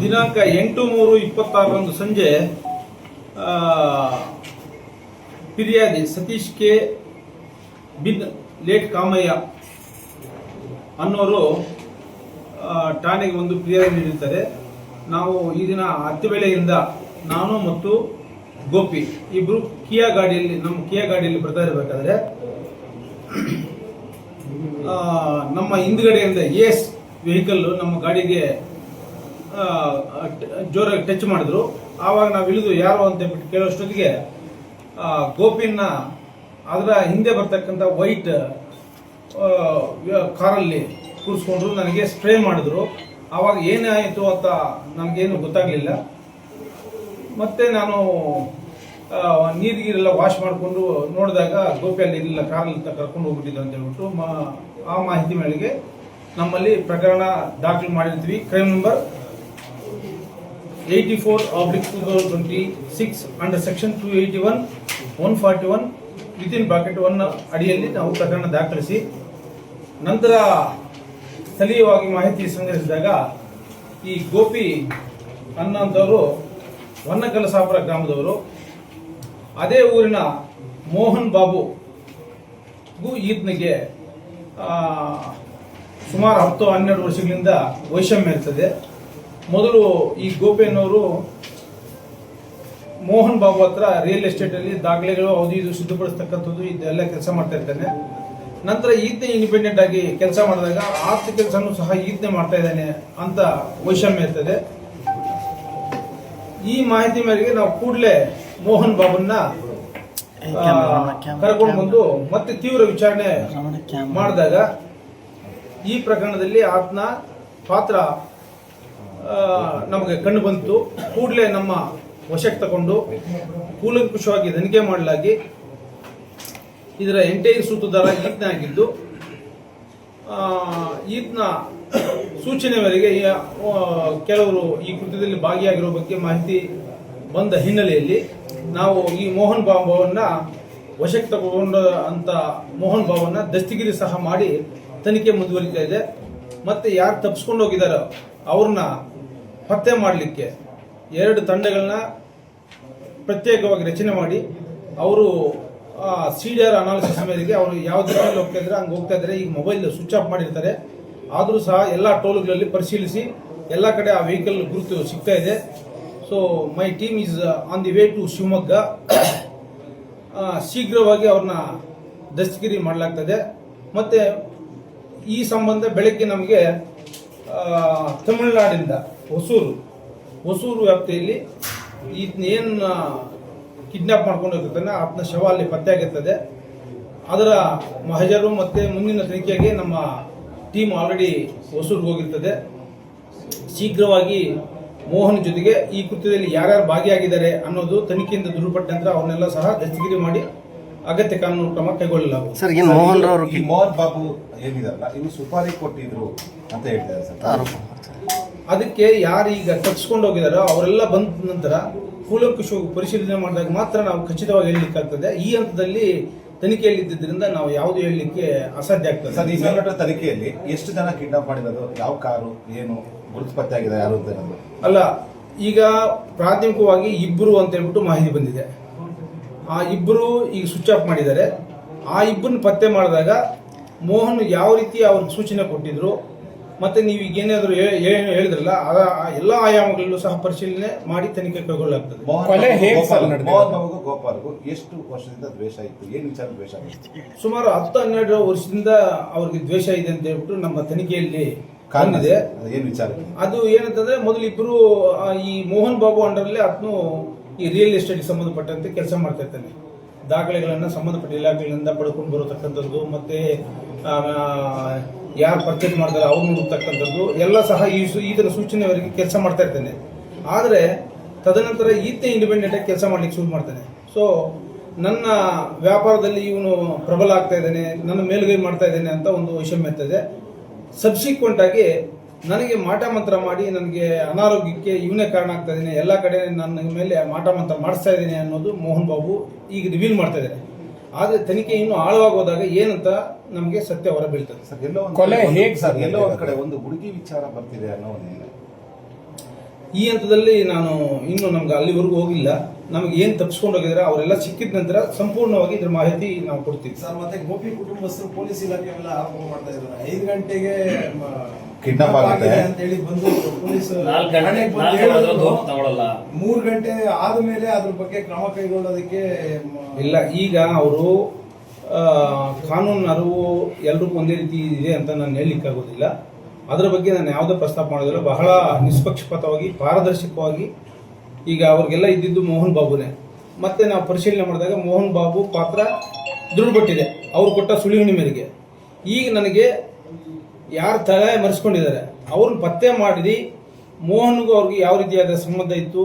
ದಿನಾಂಕ 8/3/26 ಸಂಜೆ ಫಿರ್ಯಾದಿ ಸತೀಶ್ ಕೆ ಬಿನ್ ಲೇಟ್ ಕಾಮಯ್ಯ ಅನ್ನೋರು ಠಾಣೆಗೆ ಒಂದು ಫಿರ್ಯಾದಿ ನೀಡಿದ್ದಾರೆ. ನಾವು ಈ ದಿನ ಹತ್ತಿಬೆಳೆಯಿಂದ ನಾನು ಮತ್ತು ಗೋಪಿ ಇಬ್ರು ನಮ್ಮ ಕಿಯಾ ಗಾಡಿಯಲ್ಲಿ ಬರ್ತಾ ಇರಬೇಕಾದ್ರೆ ನಮ್ಮ ಹಿಂದ್ಗಡೆಯಿಂದ ಏಸ್ ವೆಹಿಕಲ್ ನಮ್ಮ ಗಾಡಿಗೆ ಜೋರಾಗಿ ಟಚ್ ಮಾಡಿದ್ರು. ಆವಾಗ ನಾವು ಇಳಿದು ಯಾರು ಅಂತ ಬಿಟ್ಟು ಕೇಳೋಷ್ಟೊತ್ತಿಗೆ ಗೋಪಿನ ಅದರ ಹಿಂದೆ ಬರ್ತಕ್ಕಂಥ ವೈಟ್ ಕಾರಲ್ಲಿ ಕೂರಿಸ್ಕೊಂಡ್ರು. ನನಗೆ ಸ್ಪ್ರೇ ಮಾಡಿದ್ರು. ಆವಾಗ ಏನಾಯಿತು ಅಂತ ನನಗೇನು ಗೊತ್ತಾಗಲಿಲ್ಲ. ಮತ್ತೆ ನಾನು ನೀರಿಗೆಲ್ಲ ವಾಶ್ ಮಾಡಿಕೊಂಡು ನೋಡಿದಾಗ ಗೋಪಿಯಲ್ಲಿ ಇಲ್ಲ, ಕಾರಲ್ಲಿ ಕರ್ಕೊಂಡು ಹೋಗ್ಬಿಟ್ಟಿದ್ದು ಅಂತ ಹೇಳ್ಬಿಟ್ಟು ಆ ಮಾಹಿತಿ ಮೇರೆಗೆ ನಮ್ಮಲ್ಲಿ ಪ್ರಕರಣ ದಾಖಲು ಮಾಡಿರ್ತೀವಿ. Crime number 84/2026 under section 281, 141 within bracket 1 ಅಡಿಯಲ್ಲಿ ನಾವು ಪ್ರಕರಣ ದಾಖಲಿಸಿ ನಂತರ ಸ್ಥಳೀಯವಾಗಿ ಮಾಹಿತಿ ಸಂಗ್ರಹಿಸಿದಾಗ ಈ ಗೋಪಿ ಅನ್ನೋಂಥವರು ವನ್ನಕಲಸಾಪುರ ಗ್ರಾಮದವರು. ಅದೇ ಊರಿನ ಮೋಹನ್ ಬಾಬುಗೂ ಈತನಿಗೆ ಸುಮಾರು 10-12 ವರ್ಷಗಳಿಂದ ವೈಷಮ್ಯ ಇರ್ತದೆ. ಮೊದಲು ಈ ಗೋಪಿಯನ್ನವರು ಮೋಹನ್ ಬಾಬು ಹತ್ರ ರಿಯಲ್ ಎಸ್ಟೇಟ್ ಅಲ್ಲಿ ದಾಖಲೆಗಳು ಅದು ಇದು ಸಿದ್ಧಪಡಿಸ್ತಕ್ಕಂಥದ್ದು ಇದೆಲ್ಲ ಕೆಲಸ ಮಾಡ್ತಾ ಇರ್ತಾನೆ. ನಂತರ ಈತನೇ ಇಂಡಿಪೆಂಡೆಂಟ್ ಆಗಿ ಕೆಲಸ ಮಾಡಿದಾಗ ಆತ ಕೆಲಸನೂ ಸಹ ಈತನೇ ಮಾಡ್ತಾ ಇದ್ದಾನೆ ಅಂತ ವೈಷಮ್ಯ ಇರ್ತದೆ. ಈ ಮಾಹಿತಿ ಮೇರೆಗೆ ನಾವು ಕೂಡಲೇ ಮೋಹನ್ ಬಾಬನ್ನ ಕರ್ಕೊಂಡು ಬಂದು ಮತ್ತೆ ತೀವ್ರ ವಿಚಾರಣೆ ಮಾಡಿದಾಗ ಈ ಪ್ರಕರಣದಲ್ಲಿ ಆತನ ಪಾತ್ರ ನಮಗೆ ಕಂಡು ಬಂತು. ಕೂಡಲೇ ನಮ್ಮ ವಶಕ್ಕೆ ತಗೊಂಡು ಕೂಲಂಕುಷವಾಗಿ ತನಿಖೆ ಮಾಡಲಾಗಿ ಇದರ ಎಂಟೈರ್ ಸೂತ್ರಧಾರ ಈತನೇ ಆಗಿದ್ದು, ಈತನ ಸೂಚನೆ ಮೇರೆಗೆ ಕೆಲವರು ಈ ಕೃತ್ಯದಲ್ಲಿ ಭಾಗಿಯಾಗಿರೋ ಬಗ್ಗೆ ಮಾಹಿತಿ ಬಂದ ಹಿನ್ನೆಲೆಯಲ್ಲಿ ನಾವು ಈ ಮೋಹನ್ ಬಾಬುವನ್ನ ವಶಕ್ಕೆ ತಗೊಂಡ ಅಂತ ಮೋಹನ್ ಬಾಬುವನ್ನ ದಸ್ತಗಿರಿ ಸಹ ಮಾಡಿ ತನಿಖೆ ಮುಂದುವರಿತಾ ಇದೆ. ಮತ್ತೆ ಯಾರು ತಪ್ಪಿಸ್ಕೊಂಡು ಹೋಗಿದಾರೋ ಅವ್ರನ್ನ ಪತ್ತೆ ಮಾಡಲಿಕ್ಕೆ 2 ತಂಡಗಳನ್ನ ಪ್ರತ್ಯೇಕವಾಗಿ ರಚನೆ ಮಾಡಿ ಅವರು CDR ಅನಾಲಿಸಿಸ್ ಮೇರೆಗೆ ಅವರು ಯಾವ ದಿಕ್ಕಿನಲ್ಲಿ ಹೋಗ್ತಾ ಇದ್ದಾರೆ ಹಂಗೆ ಹೋಗ್ತಾ ಇದ್ದಾರೆ. ಈಗ ಮೊಬೈಲ್ ಸ್ವಿಚ್ ಆಫ್ ಮಾಡಿರ್ತಾರೆ, ಆದರೂ ಸಹ ಎಲ್ಲ ಟೋಲ್ಗಳಲ್ಲಿ ಪರಿಶೀಲಿಸಿ ಎಲ್ಲ ಕಡೆ ಆ ವೆಹಿಕಲ್ ಗುರುತು ಸಿಗ್ತಾ ಇದೆ. So my team is on the way to Shivamogga. ಶೀಘ್ರವಾಗಿ ಅವ್ರನ್ನ ದಸ್ತಗಿರಿ ಮಾಡಲಾಗ್ತದೆ. ಮತ್ತೆ ಈ ಸಂಬಂಧ ಬೆಳಗ್ಗೆ ನಮಗೆ ತಮಿಳುನಾಡಿಂದ ಹೊಸೂರು ವ್ಯಾಪ್ತಿಯಲ್ಲಿ ಈತನೇನು ಕಿಡ್ನಾಪ್ ಮಾಡ್ಕೊಂಡು ಹೋಗಿರ್ತಾನೆ ಆತನ ಶವ ಅಲ್ಲಿ ಪತ್ತೆಯಾಗಿರ್ತದೆ. ಅದರ ಮಹಜರು ಮತ್ತೆ ಮುಂದಿನ ತನಿಖೆಗೆ ನಮ್ಮ ಟೀಮ್ ಆಲ್ರೆಡಿ ಹೊಸೂರಿಗೆ ಹೋಗಿರ್ತದೆ. ಶೀಘ್ರವಾಗಿ ಮೋಹನ್ ಜೊತೆಗೆ ಈ ಕೃತ್ಯದಲ್ಲಿ ಯಾರ್ಯಾರು ಭಾಗಿಯಾಗಿದ್ದಾರೆ ಅನ್ನೋದು ತನಿಖೆಯಿಂದ ದೃಢಪಟ್ಟ ನಂತರ ಅವನ್ನೆಲ್ಲ ಸಹ ದಸ್ತಗಿರಿ ಮಾಡಿ ಅಗತ್ಯ ಕಾನೂನು ಕ್ರಮ ಕೈಗೊಳ್ಳಲಾಗುವುದು. ಸರ್, ಮೋಹನ್ ಬಾಬು ಏನಿದಾರಲ್ಲ ಇನ್ನು ಸುಪಾರಿ ಕೊಟ್ಟಿದ್ರು ಅಂತ ಹೇಳ್ತಾರೆ ಸರ್. ಅದಕ್ಕೆ ಯಾರು ಈಗ ತಪ್ಪಿಸ್ಕೊಂಡು ಹೋಗಿದಾರೋ ಅವರೆಲ್ಲ ಬಂದ ನಂತರ ಕೂಲಂಕುಷವಾಗಿ ಪರಿಶೀಲನೆ ಮಾಡಿದಾಗ ಮಾತ್ರ ನಾವು ಖಚಿತವಾಗಿ ಹೇಳಲಿಕ್ಕಾಗ್ತದೆ. ಈ ಹಂತದಲ್ಲಿ ತನಿಖೆಯಲ್ಲಿ ಇದ್ದಿದ್ದರಿಂದ ನಾವು ಯಾವುದು ಹೇಳಲಿಕ್ಕೆ ಅಸಾಧ್ಯ ಆಗ್ತದೆ. ಸರ್, ಈ ಮೇಲ್ನೋಟದ ತನಿಖೆಯಲ್ಲಿ ಎಷ್ಟು ಜನ ಕಿಡ್ನಾಪ್ ಮಾಡಿರೋದು, ಯಾವ ಕಾರು, ಏನು ಗುರುತು ಪತ್ತೆ ಆಗಿದೆ, ಯಾರು ಅಂತ ಅಲ್ಲ, ಈಗ ಪ್ರಾಥಮಿಕವಾಗಿ ಇಬ್ಬರು ಅಂತ ಹೇಳ್ಬಿಟ್ಟು ಮಾಹಿತಿ ಬಂದಿದೆ. ಆ ಇಬ್ಬರು ಈಗ ಸ್ವಿಚ್ ಆಫ್ ಮಾಡಿದ್ದಾರೆ. ಆ ಇಬ್ಬರನ್ನ ಪತ್ತೆ ಮಾಡಿದಾಗ ಮೋಹನ್ ಯಾವ ರೀತಿ ಅವ್ರಿಗೆ ಸೂಚನೆ ಕೊಟ್ಟಿದ್ರು ಮತ್ತೆ ನೀವು ಈಗ ಏನಾದ್ರು ಹೇಳಿದ್ರಲ್ಲ ಎಲ್ಲ ಆಯಾಮಗಳಲ್ಲೂ ಸಹ ಪರಿಶೀಲನೆ ಮಾಡಿ ತನಿಖೆ ಕೈಗೊಳ್ಳಲಾಗ್ತದೆ. ಮೋಹನ್ ಬಾಬುಗೂ ಗೋಪಾಲ್ಗೂ ಎಷ್ಟು ವರ್ಷದಿಂದ ದ್ವೇಷ ಇತ್ತು, ಏನು ವಿಚಾರ ದ್ವೇಷ ಆಗಿತ್ತು? ಸುಮಾರು 10-12 ವರ್ಷದಿಂದ ಅವ್ರಿಗೆ ದ್ವೇಷ ಇದೆ ಅಂತ ಹೇಳ್ಬಿಟ್ಟು ನಮ್ಮ ತನಿಖೆಯಲ್ಲಿ ಕಾಣಿದೆ. ಏನು ವಿಚಾರ? ಅದು ಏನಂತಂದ್ರೆ ಮೊದಲು ಇಬ್ಬರು ಈ ಮೋಹನ್ ಬಾಬು ಅಂಡರಲ್ಲಿ ಆತನು ಈ ರಿಯಲ್ ಎಸ್ಟೇಟ್ ಸಂಬಂಧಪಟ್ಟಂತೆ ಕೆಲಸ ಮಾಡ್ತಾ ಇರ್ತಾನೆ. ದಾಖಲೆಗಳನ್ನ ಸಂಬಂಧಪಟ್ಟ ಇಲಾಖೆಗಳಿಂದ ಪಡ್ಕೊಂಡು ಬರತಕ್ಕಂಥದ್ದು ಮತ್ತೆ ಯಾರು ಪರ್ಚೇಸ್ ಮಾಡ್ತಾರೆ ಅವ್ರು ನೋಡತಕ್ಕಂಥದ್ದು ಎಲ್ಲ ಸಹ ಈತನ ಸೂಚನೆವರೆಗೆ ಕೆಲಸ ಮಾಡ್ತಾ ಇರ್ತಾನೆ. ಆದರೆ ತದನಂತರ ಈತ ಇಂಡಿಪೆಂಡೆಂಟ್ ಆಗಿ ಕೆಲಸ ಮಾಡ್ಲಿಕ್ಕೆ ಶುರು ಮಾಡ್ತಾನೆ. ಸೊ ನನ್ನ ವ್ಯಾಪಾರದಲ್ಲಿ ಇವನು ಪ್ರಬಲ ಆಗ್ತಾ ಇದ್ದಾನೆ, ನನ್ನ ಮೇಲುಗೈ ಮಾಡ್ತಾ ಇದ್ದಾನೆ ಅಂತ ಒಂದು ವೈಷಮ್ಯ ಇರ್ತದೆ. ಸಬ್ಸಿಕ್ವೆಂಟ್ ಆಗಿ ನನಗೆ ಮಾಟ ಮಂತ್ರ ಮಾಡಿ ನನಗೆ ಅನಾರೋಗ್ಯಕ್ಕೆ ಇವನೇ ಕಾರಣ ಆಗ್ತಾ ಇದ್ದೇನೆ, ಎಲ್ಲ ಕಡೆ ನನ್ನ ಮೇಲೆ ಮಾಟ ಮಂತ್ರ ಮಾಡಿಸ್ತಾ ಇದ್ದೇನೆ ಅನ್ನೋದು ಮೋಹನ್ ಬಾಬು ಈಗ ರಿವೀಲ್ ಮಾಡ್ತಾ ಇದ್ದಾರೆ. ಆದರೆ ತನಿಖೆ ಇನ್ನೂ ಆಳವಾಗಿ ಹೋದಾಗ ಏನಂತ ನಮಗೆ ಸತ್ಯ ಹೊರ ಬೀಳ್ತದೆ. ಎಲ್ಲೋ ಒಂದು ಕಡೆ ಒಂದು ಹುಡುಗಿ ವಿಚಾರ ಬರ್ತಿದೆ ಅನ್ನೋ ಈ ಹಂತದಲ್ಲಿ ನಾನು ಇನ್ನು ನಮ್ಗೆ ಅಲ್ಲಿವರೆಗೂ ಹೋಗಿಲ್ಲ. ನಮಗೆ ಏನು ತಪ್ಪಿಸ್ಕೊಂಡು ಹೋಗಿದ್ದಾರೆ ಅವರೆಲ್ಲ ಸಿಕ್ಕಿದ ನಂತರ ಸಂಪೂರ್ಣವಾಗಿ ಇದ್ರ ಮಾಹಿತಿ ನಾವು ಕೊಡ್ತೀವಿ. ಸರ್, ಮತ್ತೆ ಗೋಪಿ ಕುಟುಂಬಸ್ಥರು ಪೊಲೀಸ್ ಇಲಾಖೆ ಮೇಲೆ ಆರೋಪ ಮಾಡ್ತಾ ಇದ್ದಾರೆ. 5 ಗಂಟೆಗೆ ಕಿಡ್ನಾಪ್ ಆಗಿದೆ ಅಂತ ಹೇಳಿ ಬಂದು ಪೊಲೀಸ್ 4 ಗಂಟೆ 3 ಗಂಟೆ ಆದ್ಮೇಲೆ ಅದ್ರ ಬಗ್ಗೆ ಕ್ರಮ ಕೈಗೊಳ್ಳೋದಕ್ಕೆ ಇಲ್ಲ, ಈಗ ಅವರು ಕಾನೂನು ಅರಿವು ಎಲ್ರಿಗೂ ಒಂದೇ ರೀತಿ ಇದೆ ಅಂತ ನಾನು ಹೇಳಲಿಕ್ಕಾಗೋದಿಲ್ಲ. ಅದರ ಬಗ್ಗೆ ನಾನು ಯಾವುದೇ ಪ್ರಸ್ತಾಪ ಮಾಡೋದಿಲ್ಲ. ಬಹಳ ನಿಷ್ಪಕ್ಷಪಾತವಾಗಿ ಪಾರದರ್ಶಕವಾಗಿ ಈಗ ಅವ್ರಿಗೆಲ್ಲ ಇದ್ದಿದ್ದು ಮೋಹನ್ ಬಾಬುನೇ. ಮತ್ತೆ ನಾವು ಪರಿಶೀಲನೆ ಮಾಡಿದಾಗ ಮೋಹನ್ ಬಾಬು ಪಾತ್ರ ದೃಢಪಟ್ಟಿದೆ ಅವರು ಕೊಟ್ಟ ಸುಳಿವಿನ ಮೇರೆಗೆ. ಈಗ ನನಗೆ ಯಾರು ತಲೆ ಮರೆಸ್ಕೊಂಡಿದ್ದಾರೆ ಅವ್ರನ್ನ ಪತ್ತೆ ಮಾಡಿ ಮೋಹನ್ಗೂ ಅವ್ರಿಗೆ ಯಾವ ರೀತಿಯಾದ ಸಂಬಂಧ ಇತ್ತು,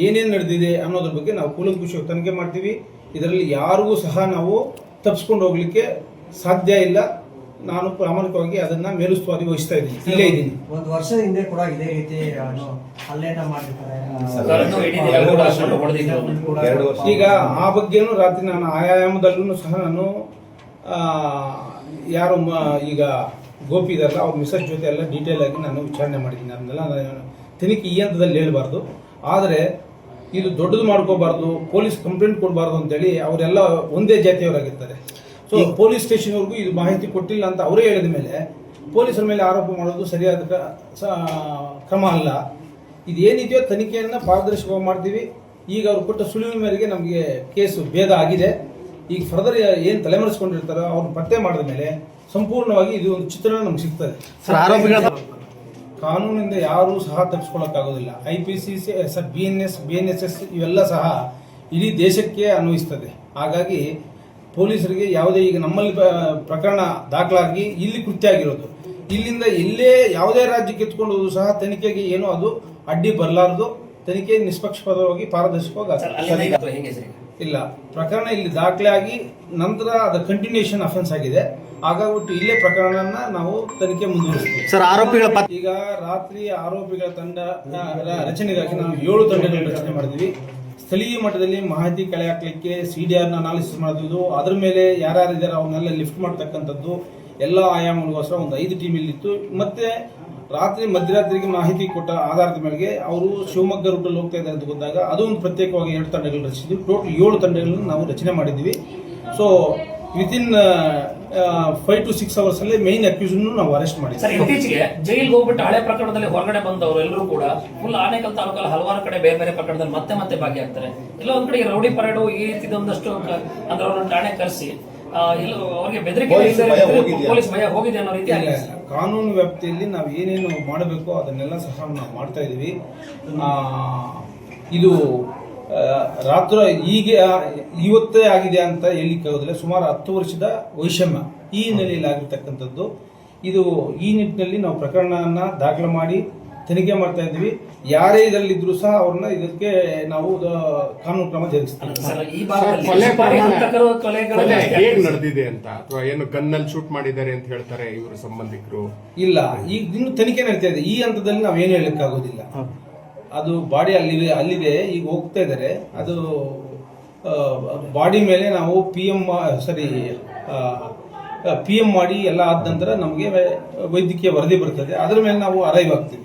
ಏನೇನು ನಡೆದಿದೆ ಅನ್ನೋದ್ರ ಬಗ್ಗೆ ನಾವು ಕೂಲಂಕುಷವಾಗಿ ತನಿಖೆ ಮಾಡ್ತೀವಿ. ಇದರಲ್ಲಿ ಯಾರಿಗೂ ಸಹ ನಾವು ತಪ್ಪಿಸ್ಕೊಂಡು ಹೋಗ್ಲಿಕ್ಕೆ ಸಾಧ್ಯ ಇಲ್ಲ. ನಾನು ಪ್ರಾಮಾಣಿಕವಾಗಿ ಅದನ್ನ ಮೇಲುಸ್ತುವಾರಿ ವಹಿಸ್ತಾ ಇದ್ದೀನಿ, ಇಲ್ಲೇ ಇದ್ದೀನಿ. 1 ವರ್ಷದ ಹಿಂದೆ ಕೂಡ ಇದೇ ರೀತಿ ಹಲ್ಲೆಯನ್ನ ಮಾಡಿರ್ತಾರೆ. ಈಗ ಆ ಬಗ್ಗೆನೂ ರಾತ್ರಿ ನಾನು ಆಯಾಮದಲ್ಲೂ ಸಹ ನಾನು ಯಾರು ಈಗ ಗೋಪಿ ಇದಾರಲ್ಲ ಅವ್ರ ಮಿಸಸ್ ಜೊತೆ ಎಲ್ಲ ಡೀಟೇಲ್ ಆಗಿ ನಾನು ವಿಚಾರಣೆ ಮಾಡಿದ್ದೀನಿ. ಅದನ್ನೆಲ್ಲ ತನಿಖೆ ಈ ಹಂತದಲ್ಲಿ ಹೇಳಬಾರ್ದು. ಆದರೆ ಇದು ದೊಡ್ಡದು ಮಾಡ್ಕೋಬಾರ್ದು, ಪೊಲೀಸ್ ಕಂಪ್ಲೇಂಟ್ ಕೊಡಬಾರ್ದು ಅಂತೇಳಿ ಅವರೆಲ್ಲ ಒಂದೇ ಜಾತಿಯವರಾಗಿರ್ತಾರೆ. ಸೊ ಪೊಲೀಸ್ ಸ್ಟೇಷನ್ವರೆಗೂ ಇದು ಮಾಹಿತಿ ಕೊಟ್ಟಿಲ್ಲ ಅಂತ ಅವರೇ ಹೇಳಿದ ಮೇಲೆ ಪೊಲೀಸರ ಮೇಲೆ ಆರೋಪ ಮಾಡೋದು ಸರಿಯಾದ ಕ್ರಮ ಅಲ್ಲ. ಇದೇನಿದೆಯೋ ತನಿಖೆಯನ್ನು ಪಾರದರ್ಶಕವಾಗಿ ಮಾಡ್ತೀವಿ. ಈಗ ಅವ್ರು ಕೊಟ್ಟ ಸುಳಿವಿನ ಮೇರೆಗೆ ನಮಗೆ ಕೇಸು ಭೇದ ಆಗಿದೆ. ಈಗ ಫರ್ದರ್ ಏನು ತಲೆಮರೆಸ್ಕೊಂಡಿರ್ತಾರೋ ಅವ್ರನ್ನ ಪತ್ತೆ ಮಾಡಿದ ಮೇಲೆ ಸಂಪೂರ್ಣವಾಗಿ ಇದು ಒಂದು ಚಿತ್ರಣ ನಮ್ಗೆ ಸಿಗ್ತದೆ. ಕಾನೂನಿಂದ ಯಾರೂ ಸಹ ತಪ್ಪಿಸ್ಕೊಳ್ಳೋಕ್ಕಾಗೋದಿಲ್ಲ. IPCC, BNSS ಇವೆಲ್ಲ ಸಹ ಇಡೀ ದೇಶಕ್ಕೆ ಅನ್ವಯಿಸ್ತದೆ. ಹಾಗಾಗಿ ಪೊಲೀಸರಿಗೆ ಯಾವುದೇ ಈಗ ನಮ್ಮಲ್ಲಿ ಪ್ರಕರಣ ದಾಖಲಾಗಿ ಇಲ್ಲಿ ಕೃತ್ಯ ಆಗಿರೋದು, ಇಲ್ಲಿಂದ ಎಲ್ಲೇ ಯಾವುದೇ ರಾಜ್ಯಕ್ಕೆ ಎತ್ಕೊಂಡು ಹೋದ್ರು ಸಹ ತನಿಖೆಗೆ ಏನೋ ಅದು ಅಡ್ಡಿ ಬರಲಾರದು. ತನಿಖೆ ನಿಷ್ಪಕ್ಷಪಾತವಾಗಿ ಪಾರದರ್ಶಕವಾಗಿ ಇಲ್ಲ. ಪ್ರಕರಣ ಇಲ್ಲಿ ದಾಖಲೆ ಆಗಿ ನಂತರ ಅದು ಕಂಟಿನ್ಯೂಷನ್ ಅಫೆನ್ಸ್ ಆಗಿದೆ. ಹಾಗಾಗ್ಬಿಟ್ಟು ಇಲ್ಲೇ ಪ್ರಕರಣನ ನಾವು ತನಿಖೆ ಮುಂದುವರಿಸ್ತೀವಿ. ಸರ್, ಆರೋಪಿಗಳ ಈಗ ರಾತ್ರಿ ಆರೋಪಿಗಳ ತಂಡ ರಚನೆಗಾಗಿ ನಾವು 7 ತಂಡಗಳನ್ನು ರಚನೆ ಮಾಡಿದ್ವಿ. ಸ್ಥಳೀಯ ಮಟ್ಟದಲ್ಲಿ ಮಾಹಿತಿ ಕಲೆ ಹಾಕ್ಲಿಕ್ಕೆ CDRನ ಅನಾಲಿಸಿಸ್ ಮಾಡಿದ್ವಿ. ಅದ್ರ ಮೇಲೆ ಯಾರ್ಯಾರಿದ್ದಾರೆ ಅವನ್ನೆಲ್ಲ ಲಿಫ್ಟ್ ಮಾಡ್ತಕ್ಕಂಥದ್ದು ಎಲ್ಲ ಆಯಾಮಗಳಿಗೋಸ್ಕರ ಒಂದು 5 ಟೀಮ್ ಇಲ್ಲಿತ್ತು. ಮತ್ತೆ ರಾತ್ರಿ ಮಧ್ಯರಾತ್ರಿಗೆ ಮಾಹಿತಿ ಕೊಟ್ಟ ಆಧಾರದ ಮೇಲೆಗೆ ಅವರು ಶಿವಮೊಗ್ಗ ರೂಟಲ್ಲಿ ಹೋಗ್ತಾ ಇದ್ದಾರೆ ಅಂತ ಗೊತ್ತಾಗ ಅದು ಒಂದು ಪ್ರತ್ಯೇಕವಾಗಿ 2 ತಂಡಗಳು ರಚಿಸಿದ್ವಿ. ಟೋಟಲ್ 7 ತಂಡಗಳನ್ನು ನಾವು ರಚನೆ ಮಾಡಿದ್ವಿ. ಸೊ ವಿತಿನ್ 5 to 6 ಅವರ್ಸ್ ಅಲ್ಲಿ ಮೈನ್ ಅಕ್ಯೂಸನ್ ನಾವು ಅರೆಸ್ಟ್ ಮಾಡಿದ್ವಿ. ಸರ್, ಇತ್ತೀಚೆಗೆ ಜೈಲಿಗೆ ಹೋಗ್ಬಿಟ್ಟು ಹಳೆ ಪ್ರಕರಣದಲ್ಲಿ ಹೊರಗಡೆ ಬಂದವರು ಎಲ್ಲರೂ ಕೂಡ ಫುಲ್ ಆನೇಕಲ್ ತಾಲೂಕಲ್ಲಿ ಹಲವಾರು ಕಡೆ ಬೇರೆ ಬೇರೆ ಪ್ರಕರಣದಲ್ಲಿ ಮತ್ತೆ ಭಾಗಿಯಾಗ್ತಾರೆ. ಎಲ್ಲ ಒಂದ್ ಕಡೆ ರೌಡಿ ಪರೇಡು ಈ ರೀತಿ ಒಂದಷ್ಟು ಅಂದ್ರೆ ಅವ್ರನ್ನ ಠಾಣೆ ಕರೆಸಿ ಅವ್ರಿಗೆ ಬೆದರಿಕೆ ಪೊಲೀಸ್ ಭಯ ಹೋಗಿದೆ ಅನ್ನೋ ರೀತಿ ಆಗಿದೆ. ಕಾನೂನು ವ್ಯಾಪ್ತಿಯಲ್ಲಿ ನಾವು ಏನೇನು ಮಾಡಬೇಕು ಅದನ್ನೆಲ್ಲ ಸಹ ನಾವು ಮಾಡ್ತಾ ಇದೀವಿ. ಇದು ರಾತ್ರಿ ಈಗ ಇವತ್ತೇ ಆಗಿದೆ ಅಂತ ಹೇಳಲಿಕ್ಕಾಗೋದಿಲ್ಲ. ಸುಮಾರು 10 ವರ್ಷದ ವೈಷಮ್ಯ ಈ ಹಿನ್ನೆಲೆಯಲ್ಲಿ ಆಗಿರ್ತಕ್ಕಂಥದ್ದು. ಇದು ಈ ನಿಟ್ಟಿನಲ್ಲಿ ನಾವು ಪ್ರಕರಣವನ್ನ ದಾಖಲೆ ಮಾಡಿ ತನಿಖೆ ಮಾಡ್ತಾ ಇದ್ವಿ. ಯಾರೇ ಇದರಲ್ಲಿದ್ರು ಸಹ ಅವ್ರನ್ನ ಇದಕ್ಕೆ ನಾವು ಕಾನೂನು ಕ್ರಮ ಜರುಗಿಸ್ತೀವಿ. ಹೇಗೆ ನಡೆದಿದೆ ಅಂತ, ಅಥವಾ ಏನು ಗನ್ನಲ್ಲಿ ಶೂಟ್ ಮಾಡಿದ್ದಾರೆ ಅಂತ ಹೇಳ್ತಾರೆ ಇವರು ಸಂಬಂಧಿಕರು? ಇಲ್ಲ, ಈಗ ಇನ್ನು ತನಿಖೆ ನಡೀತಾ ಇದೆ. ಈ ಹಂತದಲ್ಲಿ ನಾವೇನು ಹೇಳಲಿಕ್ಕಾಗೋದಿಲ್ಲ. ಅದು ಬಾಡಿ ಅಲ್ಲಿದೆ, ಈಗ ಹೋಗ್ತಾ ಇದ್ದಾರೆ. ಅದು ಬಾಡಿ ಮೇಲೆ ನಾವು PM ಮಾಡಿ ಎಲ್ಲ ಆದ ನಂತರ ನಮಗೆ ವೈದ್ಯಕೀಯ ವರದಿ ಬರ್ತದೆ. ಅದರ ಮೇಲೆ ನಾವು ಅರೈವ್ ಆಗ್ತೀವಿ.